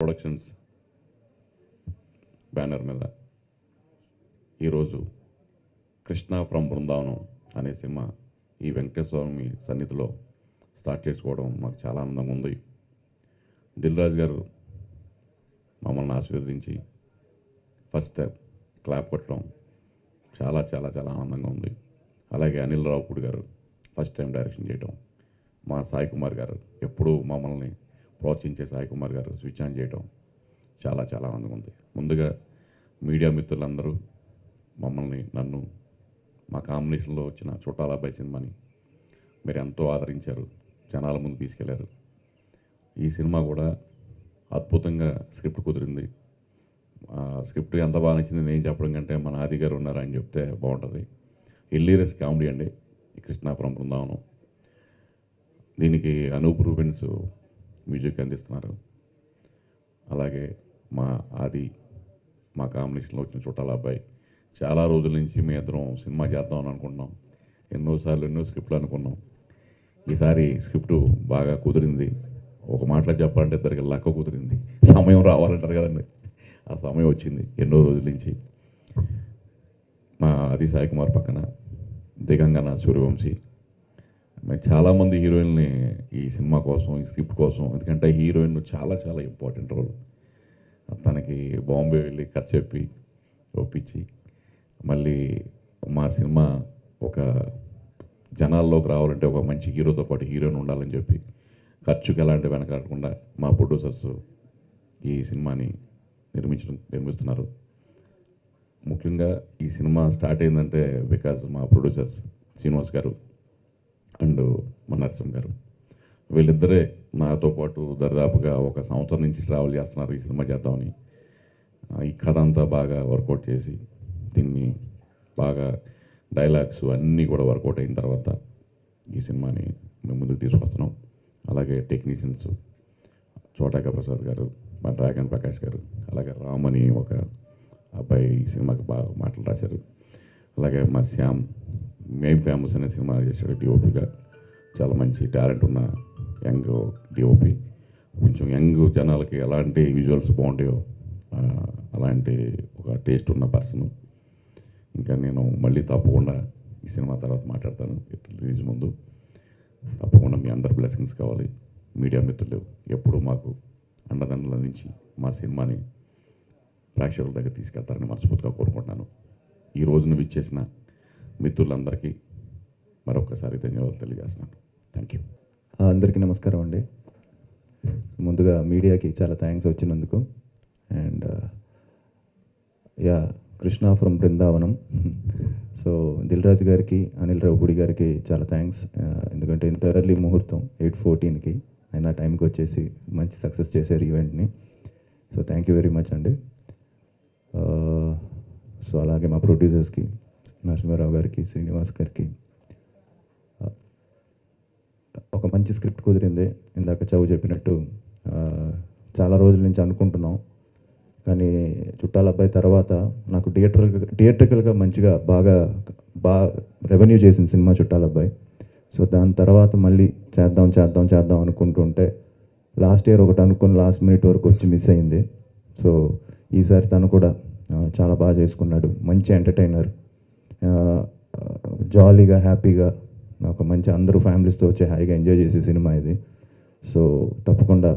Productions banner మీద ఈరోజు Krishna from Brindavanam అనే సినిమా ఈ వెంకటేశ్వర స్వామి సన్నిధిలో స్టార్ట్ చేసుకోవడం మాకు చాలా ఆనందంగా ఉంది. దిల్ రాజు గారు మమ్మల్ని ఆశీర్వదించి ఫస్ట్ క్లాప్ కొట్టడం చాలా చాలా చాలా ఆనందంగా ఉంది. అలాగే అనిల్ రావుపూడి గారు ఫస్ట్ టైం డైరెక్షన్ చేయడం, మా సాయి కుమార్ గారు ఎప్పుడూ మమ్మల్ని ప్రోత్సహించే సాయి కుమార్ గారు స్విచ్ ఆన్ చేయడం చాలా చాలా ఆనందంగా ఉంది. ముందుగా మీడియా మిత్రులందరూ నన్ను మా కాంబినేషన్లో వచ్చిన చుట్టాల అబ్బాయి సినిమాని మీరు ఎంతో ఆదరించారు, జనాల ముందు తీసుకెళ్లారు. ఈ సినిమా కూడా అద్భుతంగా స్క్రిప్ట్ కుదిరింది. స్క్రిప్ట్ ఎంత బాగా నచ్చింది నేను చెప్పడం కంటే మన ఆది గారు ఉన్నారు అని చెప్తే బాగుంటుంది. హిల్లీరియస్ కామెడీ అండి ఈ కృష్ణ ఫ్రమ్ బృందావనం. దీనికి అనూప్ రూబెన్స్ మ్యూజిక్ అందిస్తున్నారు. అలాగే మా ఆది, మా కాంబినేషన్లో వచ్చిన చుట్టాల అబ్బాయి. చాలా రోజుల నుంచి మేము ఇద్దరం సినిమా చేద్దామని అనుకుంటున్నాం. ఎన్నోసార్లు ఎన్నో స్క్రిప్ట్లు అనుకున్నాం. ఈసారి స్క్రిప్టు బాగా కుదిరింది. ఒక మాటలో చెప్పాలంటే ఇద్దరికి లక్క కుదిరింది. సమయం రావాలంటారు కదండి, ఆ సమయం వచ్చింది ఎన్నో రోజుల నుంచి. మా ఆది సాయి కుమార్ పక్కన దిగంగన సూర్యవంశీ. మేము చాలామంది హీరోయిన్ని ఈ సినిమా కోసం, ఈ స్క్రిప్ట్ కోసం, ఎందుకంటే హీరోయిన్ చాలా చాలా ఇంపార్టెంట్ రోల్. తనకి బాంబే వెళ్ళి కథ చెప్పి ఒప్పించి మళ్ళీ మా సినిమా ఒక జనాల్లోకి రావాలంటే ఒక మంచి హీరోతో పాటు హీరోయిన్ ఉండాలని చెప్పి ఖర్చుకి ఎలాంటి వెనకాడకుండా మా ప్రొడ్యూసర్స్ ఈ సినిమాని నిర్మిస్తున్నారు. ముఖ్యంగా ఈ సినిమా స్టార్ట్ అయిందంటే బికాజ్ మా ప్రొడ్యూసర్స్ శ్రీనివాస్ గారు అండ్ మా నరసింహ గారు, వీళ్ళిద్దరే నాతో పాటు దరిదాపుగా ఒక సంవత్సరం నుంచి ట్రావెల్ చేస్తున్నారు ఈ సినిమా చేద్దామని. ఈ కథ అంతా బాగా వర్కౌట్ చేసి దీన్ని బాగా డైలాగ్స్ అన్నీ కూడా వర్కౌట్ అయిన తర్వాత ఈ సినిమాని మేము ముందుకు తీసుకొస్తున్నాం. అలాగే టెక్నీషియన్స్ చోటాక ప్రసాద్ గారు, మా డ్రాగన్ ప్రకాష్ గారు, అలాగే రామని ఒక అబ్బాయి ఈ సినిమాకి బాగా మాటలు రాశారు. అలాగే మా శ్యామ్ మేమ్ ఫేమస్ అనే సినిమా చేశాడు డిఓపిగా. చాలా మంచి టాలెంట్ ఉన్న యంగ్ డిఓపి. కొంచెం యంగ్ జనాలకి ఎలాంటి విజువల్స్ బాగుంటాయో అలాంటి ఒక టేస్ట్ ఉన్న పర్సన్. ఇంకా నేను మళ్ళీ తప్పకుండా ఈ సినిమా తర్వాత మాట్లాడతాను రిలీజ్ ముందు. తప్పకుండా మీ అందరి బ్లెస్సింగ్స్ కావాలి. మీడియా మిత్రులు ఎప్పుడూ మాకు అండదండలు అందించి మా సినిమాని ప్రేక్షకుల దగ్గర తీసుకెళ్తారని మనస్ఫూర్తిగా కోరుకుంటున్నాను. ఈ రోజున విచ్చేసిన మిత్రులందరికీ మరొకసారి ధన్యవాదాలు తెలియజేస్తున్నాను. Thank you. అందరికీ నమస్కారం అండి. ముందుగా మీడియాకి చాలా థ్యాంక్స్ వచ్చినందుకు. And Krishna from Brindavanam. So Dil Raju గారికి, అనిల్ రావుపూడి గారికి చాలా థ్యాంక్స్. ఎందుకంటే ఇంత ఎర్లీ ముహూర్తం 8:14కి అయినా టైంకి వచ్చేసి మంచి సక్సెస్ చేశారు ఈవెంట్ని. So thank you very much అండి. సో అలాగే మా ప్రొడ్యూసర్స్కి నరసింహారావు గారికి, శ్రీనివాస్ గారికి. ఒక మంచి స్క్రిప్ట్ కుదిరింది. ఇందాక చౌ చెప్పినట్టు చాలా రోజుల నుంచి అనుకుంటున్నాం, కానీ చుట్టాల అబ్బాయి తర్వాత నాకు థియేట్రికల్గా మంచిగా బాగా రెవెన్యూ చేసింది సినిమా చుట్టాల అబ్బాయి. సో దాని తర్వాత మళ్ళీ చేద్దాం అనుకుంటుంటే లాస్ట్ ఇయర్ ఒకటి అనుకుని లాస్ట్ మినిట్ వరకు వచ్చి మిస్ అయింది. సో ఈసారి తను కూడా చాలా బాగా చేసుకున్నాడు. మంచి ఎంటర్టైనర్, జాలీగా హ్యాపీగా ఒక మంచి అందరూ ఫ్యామిలీస్తో వచ్చి హాయిగా ఎంజాయ్ చేసే సినిమా ఇది. సో తప్పకుండా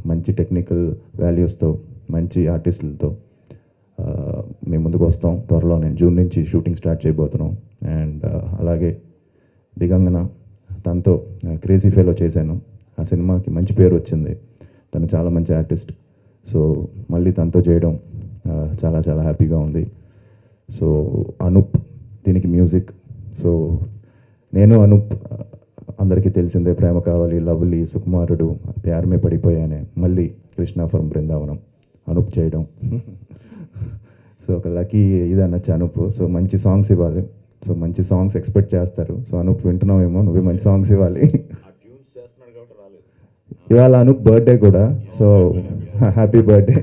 మంచి టెక్నికల్ వాల్యూస్తో, మంచి ఆర్టిస్టులతో మేము ముందుకు వస్తాం. త్వరలోనే జూన్ నుంచి షూటింగ్ స్టార్ట్ చేయబోతున్నాం. అండ్ అలాగే దిగంగన, తనతో క్రేజీ ఫెలో చేశాను. ఆ సినిమాకి మంచి పేరు వచ్చింది. తను చాలా మంచి ఆర్టిస్ట్. సో మళ్ళీ తనతో చేయడం చాలా చాలా హ్యాపీగా ఉంది. సో అనూప్ దీనికి మ్యూజిక్. సో నేను అనూప్ అందరికీ తెలిసిందే, ప్రేమ కావాలి, లవ్లీ, సుకుమారుడు, ప్యారమే పడిపోయానే, మళ్ళీ కృష్ణ ఫ్రమ్ బృందావనం అనూప్ చేయడం. సో ఒక లక్కీ ఇది అనొచ్చు అనూప్. సో మంచి సాంగ్స్ ఇవ్వాలి. సో మంచి సాంగ్స్ ఎక్స్పెక్ట్ చేస్తారు. సో అనూప్ వింటున్నావేమో, నువ్వే మంచి సాంగ్స్ ఇవ్వాలి. ఇవాళ అనూప్ బర్త్డే కూడా. So happy birthday.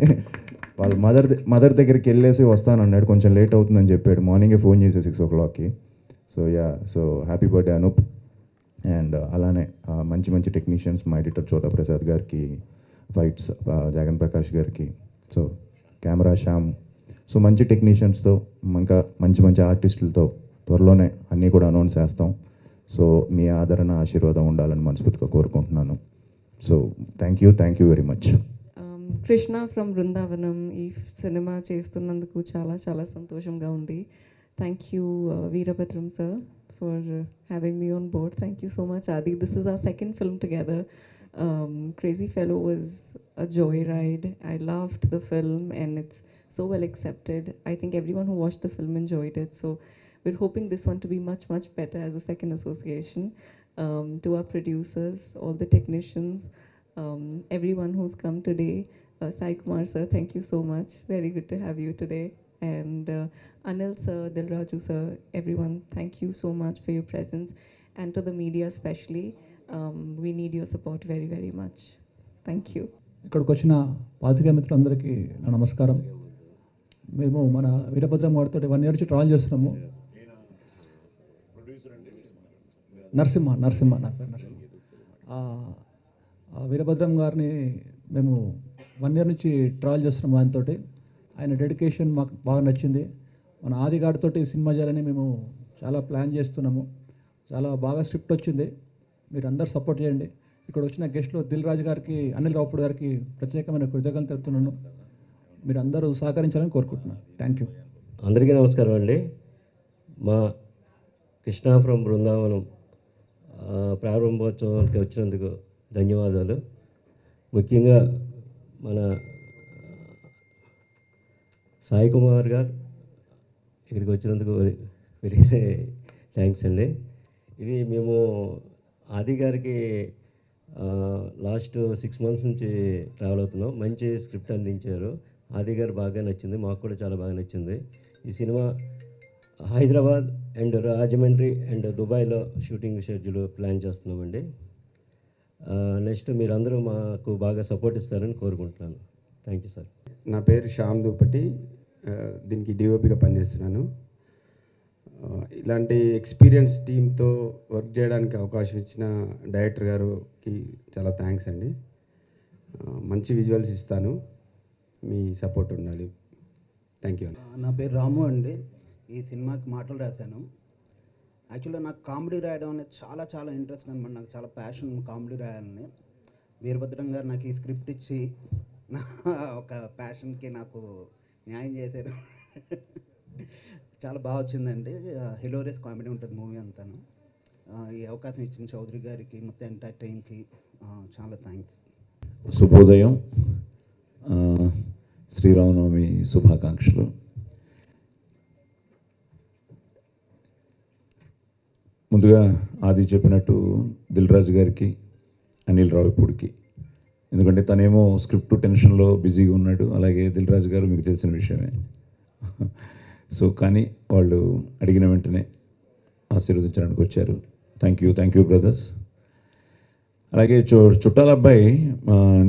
వాళ్ళ మదర్ దగ్గరికి వెళ్ళేసి వస్తానన్నాడు. కొంచెం లేట్ అవుతుందని చెప్పాడు. మార్నింగే ఫోన్ చేసి 6 o'clockకి. So happy birthday Anoop. And అలానే మంచి మంచి టెక్నీషియన్స్, మా ఎడిటర్ చోటా ప్రసాద్ గారికి, ఫైట్స్ జగన్ ప్రకాష్ గారికి, సో కెమెరా శ్యామ్, సో మంచి టెక్నీషియన్స్తో ఇంకా మంచి మంచి ఆర్టిస్టులతో త్వరలోనే అన్నీ కూడా అనౌన్స్ చేస్తాం. సో మీ ఆదరణ ఆశీర్వాదం ఉండాలని మనస్ఫూర్తిగా కోరుకుంటున్నాను. So thank you very much. Krishna from Brindavanam ఈ సినిమా చేస్తున్నందుకు చాలా చాలా సంతోషంగా ఉంది. Thank you Veerabhadram sir for having me on board. Thank you so much Adi. This is our second film together. Crazy Fellow was a joyride. I loved the film and it's so well accepted. I think everyone who watched the film enjoyed it. So we're hoping this one to be much, much better as a second association. To our producers, all the technicians, everyone who's come today. Sai Kumar sir, thank you so much. Very good to have you today. And Anil sir, Dilraju sir, everyone, thank you so much for your presence. And to the media especially, we need your support very, very much. Thank you. ఇక్కడికి వచ్చిన పాత్రికేయ మిత్రులందరికీ నా నమస్కారం. మేము మన వీరభద్రం గారితో 1 year నుంచి ట్రావెల్ చేస్తున్నాము. నరసింహ నా పేరు నరసింహ. వీరభద్రం గారిని మేము 1 year నుంచి ట్రావెల్ చేస్తున్నాము. ఆయనతోటి ఆయన డెడికేషన్ మాకు బాగా నచ్చింది. మన ఆది గారితోటి సినిమా చేయాలని మేము చాలా ప్లాన్ చేస్తున్నాము. చాలా బాగా స్క్రిప్ట్ వచ్చింది. మీరు అందరు సపోర్ట్ చేయండి. ఇక్కడ వచ్చిన గెస్ట్లో దిల్ రాజు గారికి, అనిల్ రావుపూడి గారికి ప్రత్యేకమైన కృతజ్ఞతలు తెలుపుతున్నాను. మీరు అందరూ సహకరించాలని కోరుకుంటున్నాను. Thank you. అందరికీ నమస్కారం అండి. మా కృష్ణ ఫ్రమ్ బృందావనం ప్రారంభోత్సవానికి వచ్చినందుకు ధన్యవాదాలు. ముఖ్యంగా మన సాయి కుమార్ గారు ఇక్కడికి వచ్చినందుకు వెరీ థ్యాంక్స్ అండి. ఇది మేము ఆది గారికి లాస్ట్ 6 months నుంచి ట్రావెల్ అవుతున్నాం. మంచి స్క్రిప్ట్ అందించారు. ఆది గారు బాగా నచ్చింది, మాకు కూడా చాలా బాగా నచ్చింది. ఈ cinema Hyderabad and Rajahmundry and దుబాయ్లో షూటింగ్ షెడ్యూల్ ప్లాన్ చేస్తున్నామండి. నెక్స్ట్ మీరందరూ మాకు బాగా సపోర్ట్ ఇస్తారని కోరుకుంటున్నాను. Thank you sir. నా పేరు శ్యామ్ దూపటి, దీనికి డిఓపిగా పనిచేస్తున్నాను. ఇలాంటి ఎక్స్పీరియన్స్ టీంతో వర్క్ చేయడానికి అవకాశం ఇచ్చిన డైరెక్టర్ గారికి చాలా థ్యాంక్స్ అండి. మంచి విజువల్స్ ఇస్తాను, మీ సపోర్ట్ ఉండాలి. Thank you. నా పేరు రాము అండి. ఈ సినిమాకి మాటలు రాశాను. యాక్చువల్గా నాకు కామెడీ రాయడం అనేది చాలా చాలా ఇంట్రెస్ట్ అనమాట. నాకు చాలా ప్యాషన్ కామెడీ రాయాలని. వీరభద్రం గారు నాకు ఈ స్క్రిప్ట్ ఇచ్చి నా ఒక ప్యాషన్కి నాకు న్యాయం చేశారు. చాలా బాగా వచ్చిందండి. హిలోరియస్ కామెడీ ఉంటుంది మూవీ అంతాను. ఈ అవకాశం ఇచ్చిన చౌదరి గారికి, మొత్తం ఎంటైర్ టీమ్కి చాలా థ్యాంక్స్. శుభోదయం, శ్రీరామనవమి శుభాకాంక్షలు. ముందుగా ఆది చెప్పినట్టు దిల్ రాజు గారికి, అనిల్ రావిపూడికి, ఎందుకంటే తనేమో స్క్రిప్ట్ టెన్షన్లో బిజీగా ఉన్నాడు. అలాగే దిల్ రాజు గారు మీకు తెలిసిన విషయమే. సో కానీ వాళ్ళు అడిగిన వెంటనే ఆశీర్వదించడానికి వచ్చారు. Thank you brothers. అలాగే చుట్టాల అబ్బాయి,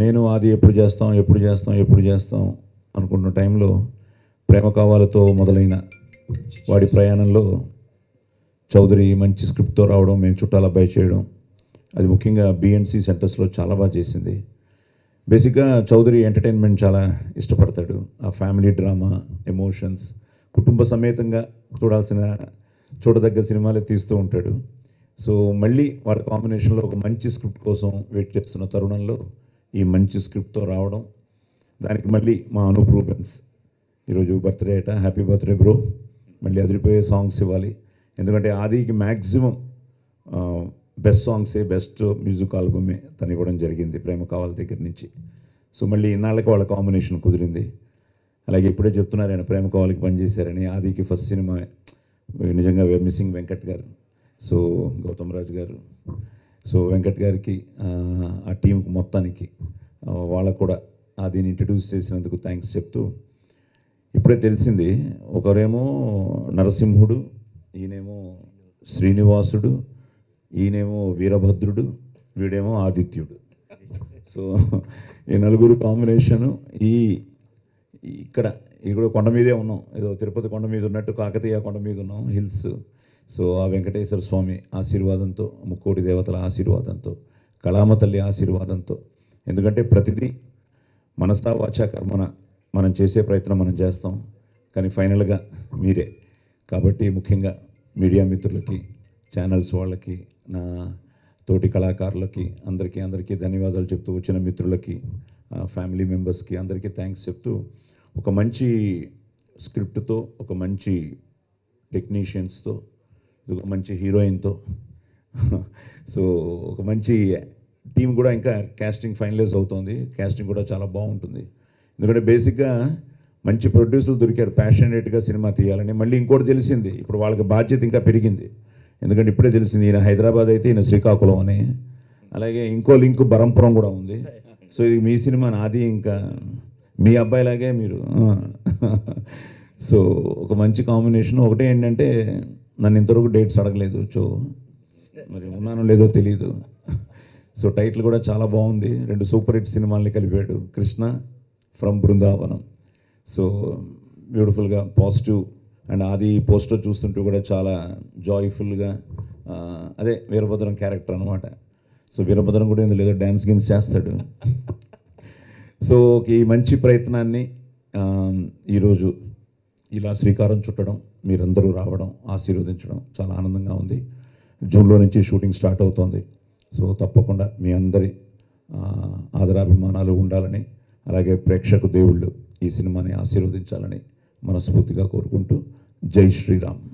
నేను ఆది ఎప్పుడు చేస్తాం అనుకుంటున్న టైంలో ప్రేమ కావాలతో మొదలైన వాడి ప్రయాణంలో చౌదరి మంచి స్క్రిప్ట్తో రావడం, మేము చుట్టాల అబ్బాయి చేయడం, అది ముఖ్యంగా బిఎన్సి సెంటర్స్లో చాలా బాగా చేసింది. బేసిక్గా చౌదరి ఎంటర్టైన్మెంట్ చాలా ఇష్టపడతాడు. ఆ ఫ్యామిలీ డ్రామా, ఎమోషన్స్, కుటుంబ సమేతంగా చూడదగ్గ సినిమాలే తీస్తూ ఉంటాడు. సో మళ్ళీ వాడి కాంబినేషన్లో ఒక మంచి స్క్రిప్ట్ కోసం వెయిట్ చేస్తున్న తరుణంలో ఈ మంచి స్క్రిప్ట్తో రావడం, దానికి మళ్ళీ మా అనూప్ రూబెన్స్ ఈరోజు బర్త్డే అట, హ్యాపీ బర్త్డే బ్రో, మళ్ళీ అదిరిపోయే సాంగ్స్ ఇవ్వాలి. ఎందుకంటే ఆదికి మ్యాక్సిమం బెస్ట్ సాంగ్సే, బెస్ట్ మ్యూజిక్ ఆల్బమే తను ఇవ్వడం జరిగింది ప్రేమ కావాలి దగ్గర నుంచి. సో మళ్ళీ ఇన్నాళ్ళకి వాళ్ళ కాంబినేషన్ కుదిరింది. అలాగే ఇప్పుడే చెప్తున్నారు ఆయన ప్రేమ కావాలికి పనిచేశారని. ఆదికి ఫస్ట్ సినిమా నిజంగా మిస్సింగ్ వెంకట్ గారు, సో గౌతమ్ రాజు గారు, సో వెంకట్ గారికి, ఆ టీంకి మొత్తానికి వాళ్ళకు కూడా ఆదిని ఇంట్రడ్యూస్ చేసినందుకు థ్యాంక్స్ చెప్తూ, ఇప్పుడే తెలిసింది ఒకరేమో నరసింహుడు, ఈయనేమో శ్రీనివాసుడు, ఈయనేమో వీరభద్రుడు, వీడేమో ఆదిత్యుడు. సో ఈ నలుగురు కాంబినేషను ఇక్కడ కూడా కొండ మీదే ఉన్నాం, ఏదో తిరుపతి కొండ మీద ఉన్నట్టు కాకతీయ కొండ మీద ఉన్నాం, హిల్స్. సో ఆ వెంకటేశ్వర స్వామి ఆశీర్వాదంతో, ముక్కోటి దేవతల ఆశీర్వాదంతో, కళామ తల్లి ఆశీర్వాదంతో ఎందుకంటే ప్రతిదీ మనసా వాచా కర్మన మనం చేసే ప్రయత్నం మనం చేస్తాం, కానీ ఫైనల్గా మీరే. కాబట్టి ముఖ్యంగా మీడియా మిత్రులకి, ఛానల్స్ వాళ్ళకి, నా తోటి కళాకారులకి అందరికీ ధన్యవాదాలు చెప్తూ, వచ్చిన మిత్రులకి, ఫ్యామిలీ మెంబర్స్కి అందరికీ థ్యాంక్స్ చెప్తూ, ఒక మంచి స్క్రిప్ట్తో, ఒక మంచి టెక్నీషియన్స్తో, ఒక మంచి హీరోయిన్తో, సో ఒక మంచి టీం కూడా ఇంకా కాస్టింగ్ ఫైనలైజ్ అవుతోంది. కాస్టింగ్ కూడా చాలా బాగుంటుంది. ఎందుకంటే బేసిక్గా మంచి ప్రొడ్యూసర్లు దొరికారు ప్యాషనేట్గా సినిమా తీయాలని. మళ్ళీ ఇంకోటి తెలిసింది, ఇప్పుడు వాళ్ళకి బాధ్యత ఇంకా పెరిగింది. ఎందుకంటే ఇప్పుడే తెలిసింది, ఈయన హైదరాబాద్ అయితే ఈయన శ్రీకాకుళం అని, అలాగే ఇంకో లింక్ బరంపురం కూడా ఉంది. సో ఇది మీ సినిమా, నాది ఇంకా మీ అబ్బాయిలాగే మీరు. సో ఒక మంచి కాంబినేషన్. ఒకటే ఏంటంటే నన్ను ఇంతవరకు డేట్స్ అడగలేదు, సో మరి ఉన్నానో లేదో తెలీదు. సో టైటిల్ కూడా చాలా బాగుంది. 2 సూపర్ హిట్ సినిమాల్ని కలిపాడు, కృష్ణ ఫ్రమ్ బృందావనం. సో బ్యూటిఫుల్గా పాజిటివ్. అండ్ ఆది పోస్టర్ చూస్తుంటే కూడా చాలా జాయ్ఫుల్గా, అదే వీరభద్రం క్యారెక్టర్ అనమాట. సో వీరభద్రం కూడా ఇందులో ఏదో డ్యాన్స్ గిన్స్ చేస్తాడు. సో ఈ మంచి ప్రయత్నాన్ని ఈరోజు ఇలా శ్రీకారం చుట్టడం, మీరందరూ రావడం, ఆశీర్వదించడం చాలా ఆనందంగా ఉంది. జూన్లో నుంచి షూటింగ్ స్టార్ట్ అవుతోంది. సో తప్పకుండా మీ అందరి ఆదరాభిమానాలు ఉండాలని, అలాగే ప్రేక్షకు దేవుళ్ళు ఈ సినిమాని ఆశీర్వదించాలని మనస్ఫూర్తిగా కోరుకుంటూ, జై శ్రీరామ్.